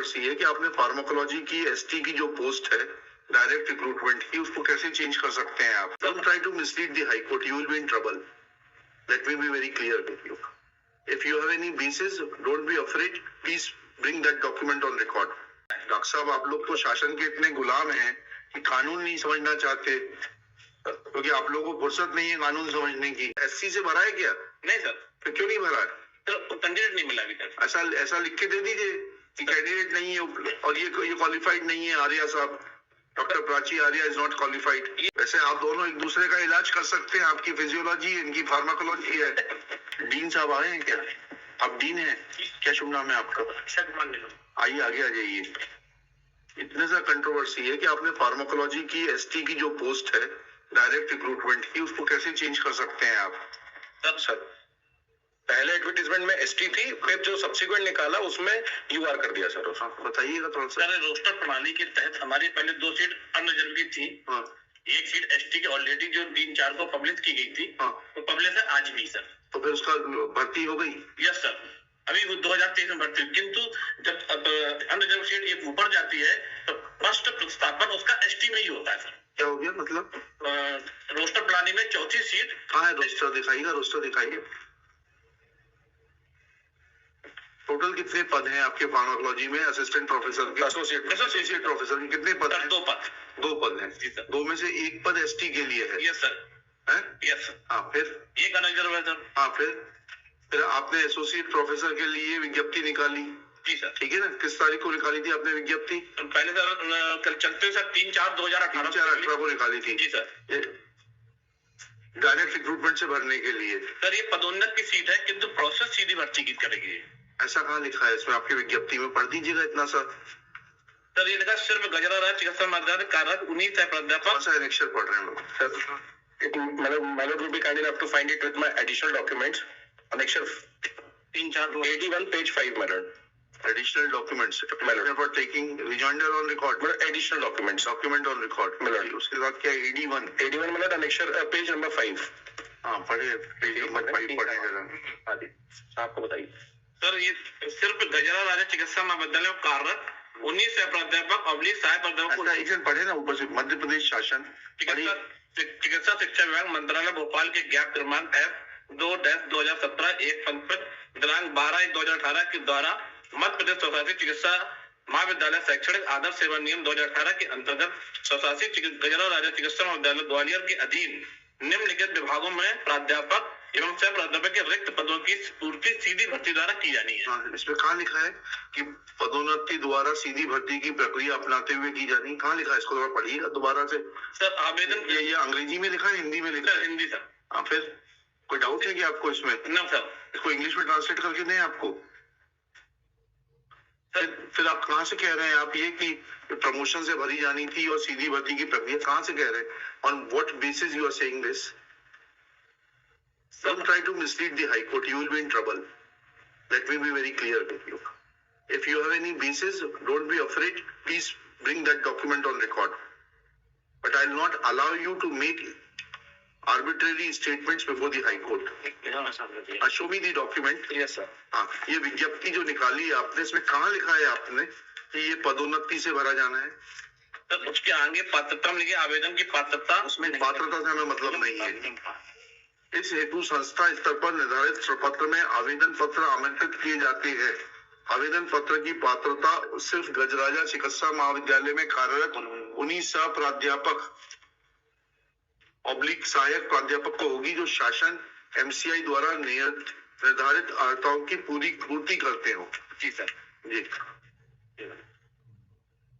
Controversy है कि आपने फार्माकोलॉजी की एसटी की जो पोस्ट है डायरेक्ट रिक्रूटमेंट की, उसको कैसे चेंज कर सकते हैं आप? Don't try to mislead the high court, you will be in trouble. Let me be very clear with you. If you have any basis, don't be afraid, please bring that document on record. Doctor साहब, आप लोग तो शासन के इतने गुलाम हैं कि कानून नहीं समझना चाहते, क्योंकि आप लोगों को फुर्सत नहीं है कानून समझने की. एससी से भरा है क्या? नहीं सर. फिर क्यों नहीं भरा है? तो कैंडिडेट नहीं मिला अभी तक. ऐसा लिख के दे दीजिए कि कैंडिडेट नहीं है और ये क्वालिफाइड नहीं है. आर्या साहब, doctor Prachi Arya is not qualified. वैसे आप दोनों एक दूसरे का इलाज कर सकते हैं. आपकी फिजियोलॉजी, इनकी फार्माकोलॉजी है. डीन साहब आए हैं क्या? आप डीन हैं क्या? शुभ नाम है आपका? आइए, आगे आ जाइए. इतने सा कंट्रोवर्सी है कि आपने फार्माकोलॉजी की एसटी की जो पोस्ट है डायरेक्ट रिक्रूटमेंट की, उसको कैसे चेंज कर सकते हैं आप? तब सर पहले एडवर्टीजमेंट में एसटी थी, फिर जो सब्सिक्वेंट निकाला उसमें यूआर कर दिया सर. बताइएगा थोड़ा सा. सर, रोस्टर प्रणाली के तहत हमारी पहले 2 सीट अनरिजर्व की थी. एक सीट एसटी की ऑलरेडी जो 3-4 को पब्लिश की गई थी, तो पब्लिश है आज भी सर. तो फिर उसका भर्ती हो गई? यस सर, अभी वो 2023 में भर्ती. किंतु जब अनरिजर्व सीट एक ऊपर जाती है तो फर्स्ट प्रतिस्थापन उसका एसटी में ही होता है सर. क्या हो गया मतलब? रोस्टर प्रणाली में चौथी सीट. हाँ है, रोस्टर दिखाइएगा, रोस्टर दिखाइए. टोटल कितने पद हैं आपके फार्माकोलॉजी में? असिस्टेंट प्रोफेसर के, एसोसिएट प्रोफेसर के कितने पद हैं? 2 पद हैं. 2 में से एक पद एसटी के लिए है. Yes sir. है? Yes sir. हाँ, फिर एक अनरिजर्व है सर. हाँ, फिर आपने एसोसिएट प्रोफेसर के लिए विज्ञप्ति निकाली. जी सर. ठीक है ना? किस तारीख को निकाली थी आपने विज्ञप्ति? पहले सर कल चलते सर 3/4/2018 को निकाली थी. जी सर. डायरेक्ट रिक्रूटमेंट से भरने के लिए. सर ये पदोन्नत की सीट है, किंतु प्रोसेस सीधी भर्ती की करेगी. ऐसा कहाँ लिखा है इसमें? आपकी विज्ञप्ति में पढ़ दीजिएगा इतना सा. सर ये लिखा सिर्फ गजरा राज चिकित्सा महाविद्यालय कार्यरत 19 है प्राध्यापक. कौन सा अनेक्षर पढ़ रहे हैं लोग? My lord will be kind enough to find it with my additional documents. Annexure 3-4 81 page 5 my lord. Additional documents for taking rejoinder on record. Additional documents. Document on record. उसके बाद क्या? 81 my lord, annexure page number 5. हाँ, पढ़े page number 5 पढ़े जरा. आपको बताइए sir. ये सिर्फ गजरा राजा चिकित्सा महाविद्यालय में कार्यरत 19 है प्राध्यापक सहायक प्राध्यापक. एक जन पढ़े ना ऊपर से. मध्य प्रदेश शासन चिकित्सा शिक्षा विभाग मंत्रालय भोपाल के ज्ञात क्रमांक F2-2017 एक पंथ दिनांक 12/1/2018 के द्वारा मध्य प्रदेश स्वशासित चिकित्सा महाविद्यालय शैक्षणिक आदर्श सेवा नियम 2018 के अंतर्गत स्वशासित गजरा राजा चिकित्सा महाविद्यालय ग्वालियर के अधीन निम्नलिखित विभागों में प्राध्यापक एवं सह प्राध्यापक के रिक्त पदों की पूर्ति सीधी भर्ती द्वारा की जानी है. इसमें कहाँ लिखा है कि पदोन्नति द्वारा सीधी भर्ती की प्रक्रिया अपनाते हुए की जानी? कहाँ लिखा है? इसको थोड़ा पढ़िएगा दोबारा से. सर आवेदन ये अंग्रेजी में लिखा है, हिंदी में लिखा है? हिंदी सर. हाँ, फिर कोई डाउट है कि आपको इसमें? ना सर. इसको इंग्लिश में ट्रांसलेट करके दें आपको? फिर आप कहाँ से कह रहे हैं आप ये कि प्रमोशन से भरी जानी थी और सीधी भर्ती की प्रक्रिया कहाँ से कह रहे हैं? On what basis you are saying this? Don't try to mislead the High Court. You will be in trouble. Let me be very clear with you. If you have any basis, don't be afraid. Please bring that document on record. But I will not allow you to make arbitrary statements before the High Court. Show me the document. Yes sir. हाँ, ये विज्ञप्ति जो निकाली है आपने, इसमें कहाँ लिखा है आपने कि ये पदोन्नति से भरा जाना है? तो उसके आगे पात्रता लिखी, आवेदन की पात्रता. उसमें पात्रता से हमें मतलब नहीं है. इस हेतु संस्था स्तर पर निर्धारित प्रपत्र में आवेदन पत्र आमंत्रित किए जाते हैं. आवेदन पत्र की पात्रता सिर्फ गजराजा चिकित्सा महाविद्यालय में कार्यरत 19 सह प्राध्यापक / सहायक प्राध्यापक को होगी जो शासन MCI द्वारा निर्धारित अर्हताओं की पूर्ति करते हो. जी सर. जी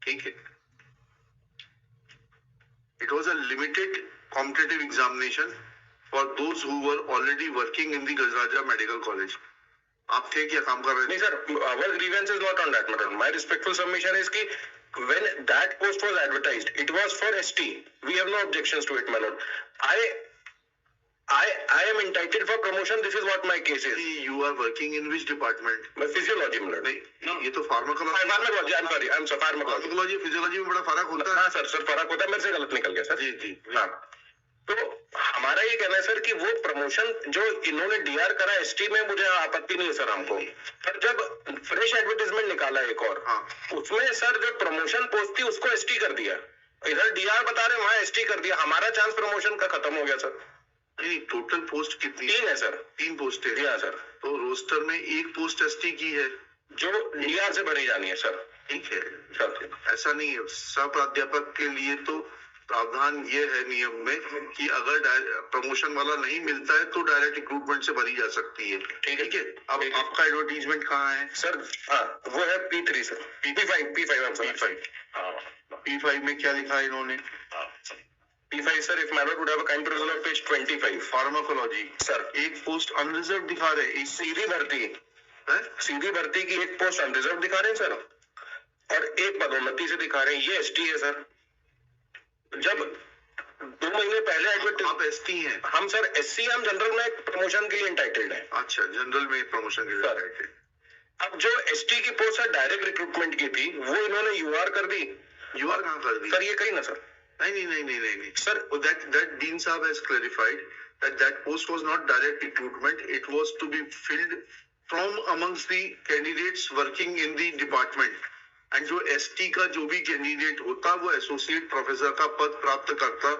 ठीक है. It was a limited competitive examination for those who were already working in the Gajraja Medical College. आप थे क्या काम कर रहे थे? नहीं sir, our grievance is not on that matter. My respectful submission is कि when that post was advertised, it was for ST. We have no objections to it, my lord. I am entitled for promotion. This is what my case is. You are working in which department? My physiology, my lord. नहीं, ये तो pharmacology. Pharmacology, I'm sorry, I'm sorry, pharmacology. Pharmacology physiology में बड़ा फर्क होता है. हाँ sir, फर्क होता है. मेरे से गलत निकल गया सर. जी. हाँ, तो हमारा हमारा ये कहना है सर कि वो प्रमोशन जो इन्होंने डीआर करा एसटी में, मुझे आपत्ति नहीं है सर हमको, पर जब फ्रेश एडवर्टीजमेंट निकाला एक और, उसमें सर जो प्रमोशन पोस्ट थी उसको एसटी कर दिया, इधर डीआर बता रहे वहां एसटी कर दिया, हमारा चांस प्रमोशन का खत्म हो गया सर। नहीं, टोटल पोस्ट कितनी? 3 है सर। 3 पोस्ट है। हाँ सर। तो रोस्टर में एक पोस्ट एसटी की है जो डीआर से भरी जानी है सर। ठीक है सर, ऐसा नहीं है। सह प्राध्यापक के लिए तो प्रावधान ये है नियम में कि अगर प्रमोशन वाला नहीं मिलता है तो डायरेक्ट रिक्रूटमेंट से भरी जा सकती है। ठीक है। अब आपका एडवर्टीजमेंट कहाँ है सर? हाँ, वो है P3 सर, P5 में क्या लिखा है इन्होंने? P5 sir, if matter would have a kind provision of page 25 pharmacology sir. एक पोस्ट अनरिजर्व दिखा रहे हैं। सीधी भर्ती है, सीधी भर्ती की एक पोस्ट अनरिजर्व दिखा रहे हैं सर, और एक पदोन्नति से दिखा रहे हैं, ये एसटी है सर। जब 2 महीने पहले आप एसटी हैं? हम सर एससी, हम जनरल में प्रमोशन के लिए इंटाइटल्ड है। अच्छा, जनरल में प्रमोशन के लिए इंटाइटल्ड। अब जो एसटी की पोस्ट सर डायरेक्ट रिक्रूटमेंट की थी, वो इन्होंने यूआर कर दी। यूआर कहाँ कर दी सर? ये कहीं ना सर। नहीं sir, that Dean Saab has clarified that post was not direct recruitment, it was to be filled from amongst the candidates working in the department, and जो एसटी का जो भी कैंडिडेट होता वो एसोसिएट प्रोफेसर का पद प्राप्त करता।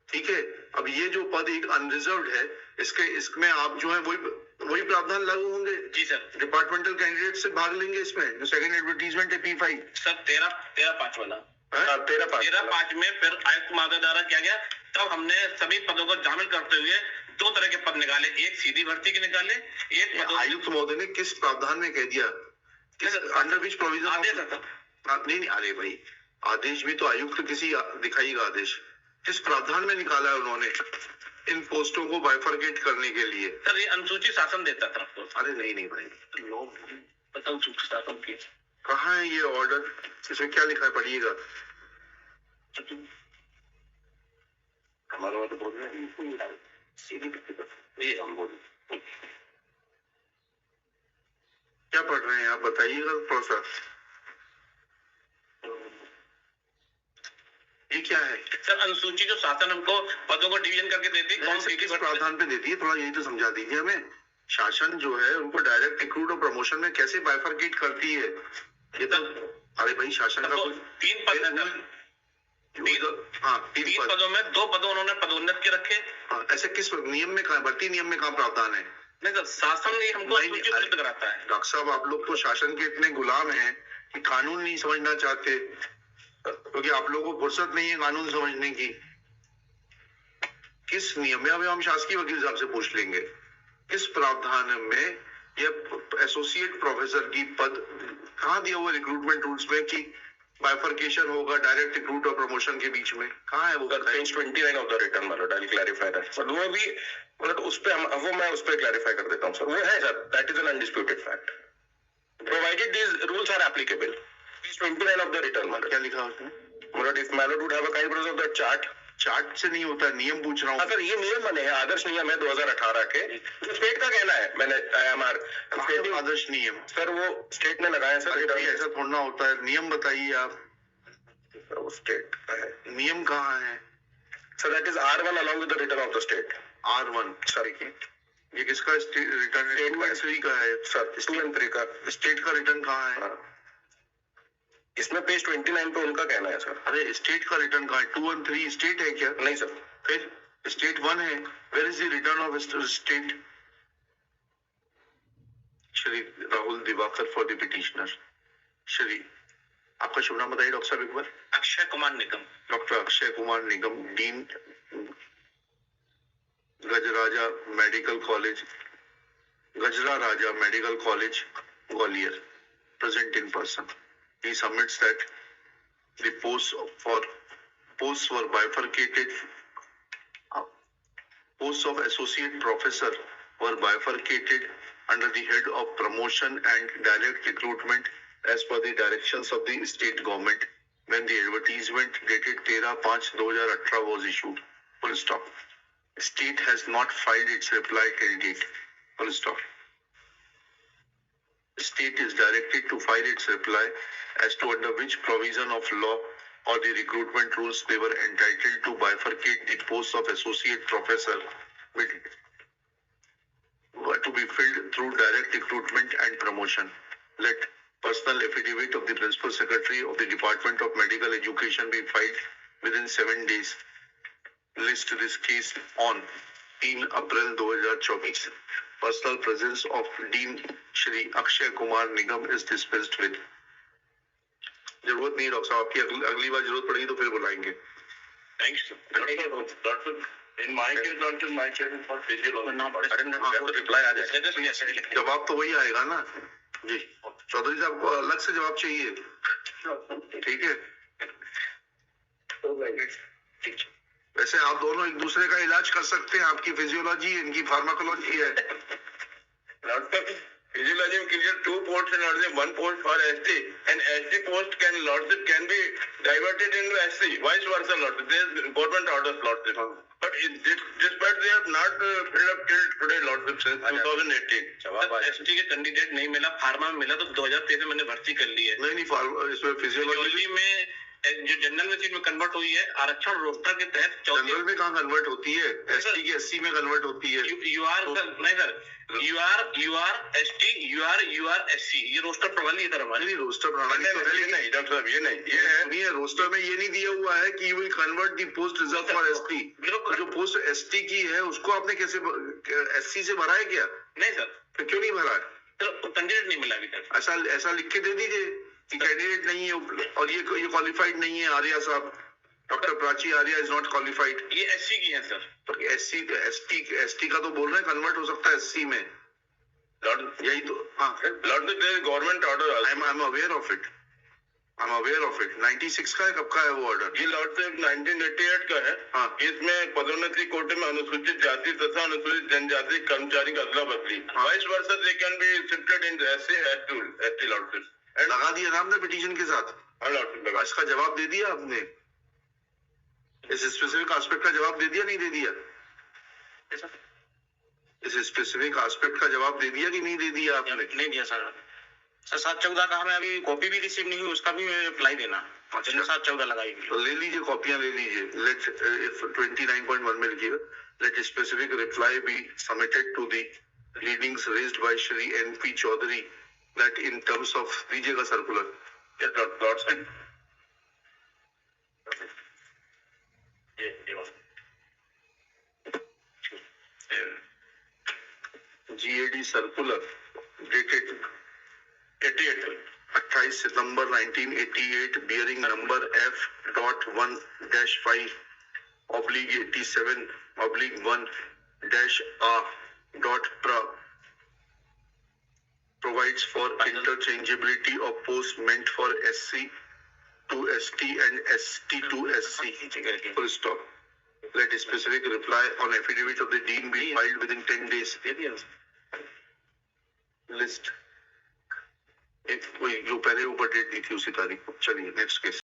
ठीक है। अब ये जो पद एक अनरिजर्व्ड है, इसमें आप जो है वही प्रावधान लागू होंगे। जी सर। डिपार्टमेंटल कैंडिडेट से भाग लेंगे इसमें। जो सेकंड एडवर्टीजमेंट है P5 सर 13-5 वाला 13-5 में फिर आयुक्त महोदय द्वारा किया गया, तब हमने सभी पदों को शामिल करते हुए 2 तरह के पद निकाले, एक सीधी भर्ती के निकाले, एक आयुक्त महोदय ने किस प्रावधान में कह दिया? Under which provision? आदेश है सर। नहीं, अरे भाई आदेश भी तो आयुक्त किसी दिखाइएगा आदेश। किस प्रावधान में निकाला है उन्होंने इन पोस्टों को बाइफरकेट करने के लिए? सर ये अनुसूचित शासन देता था आपको। अरे नहीं भाई, अनुसूचित शासन की कहाँ है ये ऑर्डर? इसमें क्या लिखा है, पढ़िएगा। हमारा तो बोल रहे हैं ये हम बोल क्या पढ़ रहे हैं आप, बताइएगा थोड़ा सा। ये क्या है सर? अनुसूचित जो शासन हमको पदों को डिवीजन करके देती है, कौन से किस प्रावधान पे देती है, थोड़ा यही तो समझा दीजिए हमें। शासन जो है उनको डायरेक्ट रिक्रूट और प्रमोशन में कैसे बाइफरकेट करती है ये तो? अरे भाई शासन का 3 पद है। 3 पदों में 2 पदों उन्होंने पदोन्नत के रखे। ऐसे किस नियम में कहा, भर्ती नियम में कहाँ प्रावधान है? नहीं सर, शासन ही हमको सूचीबद्ध कराता है। डॉक्टर साहब आप लोग तो शासन के इतने गुलाम हैं कि कानून नहीं समझना चाहते, क्योंकि आप लोगों को फुर्सत नहीं है कानून समझने की। किस नियम में? अभी हम शासकीय वकील साहब से पूछ लेंगे किस प्रावधान में यह एसोसिएट प्रोफेसर की पद कहाँ दिया हुआ रिक्रूटमेंट रूल्स में कि बाइफरकेशन होगा डायरेक्ट रिक्रूट और प्रमोशन के बीच में? कहाँ है वो? Page 29 of the return my lord, I will clarify that. Sir वो भी मतलब उस पे मैं उस पे क्लैरिफाई कर देता हूँ सर। वो है sir, that is an undisputed fact provided these rules are applicable. Page 29 of the return my lord. क्या लिखा है उसमें? My lord, if my lord would have a kind provision of that chart से नहीं होता, नियम पूछ रहा हूँ। सर ये नियम बने हैं, आदर्श नियम है 2018 के, जो स्टेट का कहना है। मैंने IMR आदर्श नियम सर वो स्टेट ने लगाया सर। ऐसा थोड़ा ना होता है, नियम बताइए आप। वो स्टेट का है, नियम कहाँ है sir? That is R1 along with the return of the state। R1 sir ये किसका रिटर्न? 2 and 3 का है सर, 2 and 3 का। स्टेट का रिटर्न कहाँ है? इसमें पेज 29 पे उनका कहना है सर। अरे स्टेट का रिटर्न कहाँ है? 2 and 3 स्टेट है क्या? नहीं सर, फिर स्टेट 1 है। Where is the return of state? Shri Rahul Diwakar for the petitioner. Shri आपका शुभ नाम बताइए डॉक्टर साहब एक बार। Akshay Kumar Nigam. Doctor Akshay Kumar Nigam, dean Gajraja medical college, Gajra Raja medical college Gwalior, present in person. He submits that the posts were bifurcated. Posts of associate professor were bifurcated under the head of promotion and direct recruitment as per the directions of the state government when the advertisement dated 13/5/2018 was issued. Full stop. State has not filed its reply till date. Full stop. State is directed to file its reply as to under which provision of law or the recruitment rules, they were entitled to bifurcate the posts of associate professor were to be filled through direct recruitment and promotion. Let personal affidavit of the principal secretary of the Department of Medical Education be filed within 7 days. List this case on 3 April 2024. Personal presence of Dean Shri Akshay Kumar Nigam is dispensed with. जरूरत नहीं doctor साहब, आपकी अगली बार जरूरत पड़ेगी तो फिर बुलाएंगे. Thanks. Doctor, in my case, doctor, my case is for physiology. Reply आ जाए. जवाब तो वही आएगा ना जी. चौधरी साहब को अलग से जवाब चाहिए. ठीक है. वैसे आप दोनों एक दूसरे का इलाज कर सकते हैं. आपकी फिजियोलॉजी, इनकी फार्माकोलॉजी है. Physiology clear 2 posts and lordship, 1 post for ST, and ST post lordship can be diverted into SC, vice versa lordship. There is government orders lordship. But despite they have not filled up till today lordship since 2018. ST के candidate नहीं मिला, pharma में मिला तो 2023 में मैंने भर्ती कर ली है. नहीं फार्मा, इसमें फिजियोलॉजी में जो जनरल में सीट में कन्वर्ट हुई है, आरक्षण रोस्टर के तहत. जनरल में कहाँ कन्वर्ट होती है? एसटी की एससी में कन्वर्ट होती है. यू आर नहीं sir, you are ST, you are SC. ये रोस्टर प्रणाली है हमारी. नहीं, रोस्टर प्रणाली तो है नहीं डॉक्टर साहब, ये नहीं, ये है नहीं है. रोस्टर में ये नहीं दिया हुआ है कि you will convert the post reserve for ST. जो पोस्ट एसटी की है उसको आपने कैसे एससी से भरा है क्या? नहीं सर. फिर क्यों नहीं भरा? तो कैंडिडेट नहीं मिला अभी तक. ऐसा लिख के दे दीजिए कि कैंडिडेट नहीं है और ये क्वालिफाइड नहीं है. आर्या साहब, doctor Prachi Arya is not qualified. ये एससी की है सर. तो एसटी का तो बोल रहे हैं कन्वर्ट हो सकता है एससी में. यही तो. हाँ, government order. I am aware of it. 96 का है. कब का है वो ऑर्डर? ये लॉर्डशिप 1988 का है. हाँ. इसमें पदोन्नति कोटे में अनुसूचित जाति तथा अनुसूचित जनजाति कर्मचारी का अदला बदली. Vice versa they can be shifted in ST lordship. लगा दिया ना आपने पिटीशन के साथ? इसका जवाब दे दिया आपने? इस स्पेसिफिक एस्पेक्ट का जवाब दे दिया, नहीं दे दिया? इस स्पेसिफिक एस्पेक्ट का जवाब दे दिया कि नहीं दे दिया आपने? नहीं दिया सर. 7/14 का हमें अभी कॉपी भी रिसीव नहीं हुई, उसका भी अप्लाई देना. 7/14 लगाई. तो ले लीजिए, कॉपियां ले लीजिए. लेट 29.1 में लिखिएगा, let specific reply be submitted to the readings raised by Shri NP Chaudhary that in terms of दीजिएगा सर्कुलर. GAD सर्कुलर डेटेड 28 सितंबर 1988 bearing number F.1-5/87/1-A.PRO provides for interchangeability of posts meant for SC to ST and ST to SC. Full stop. Let a specific reply on affidavit of the dean be filed within 10 days. List. एक जो पहले ऊपर date दी थी उसी तारीख को. चलिए next case.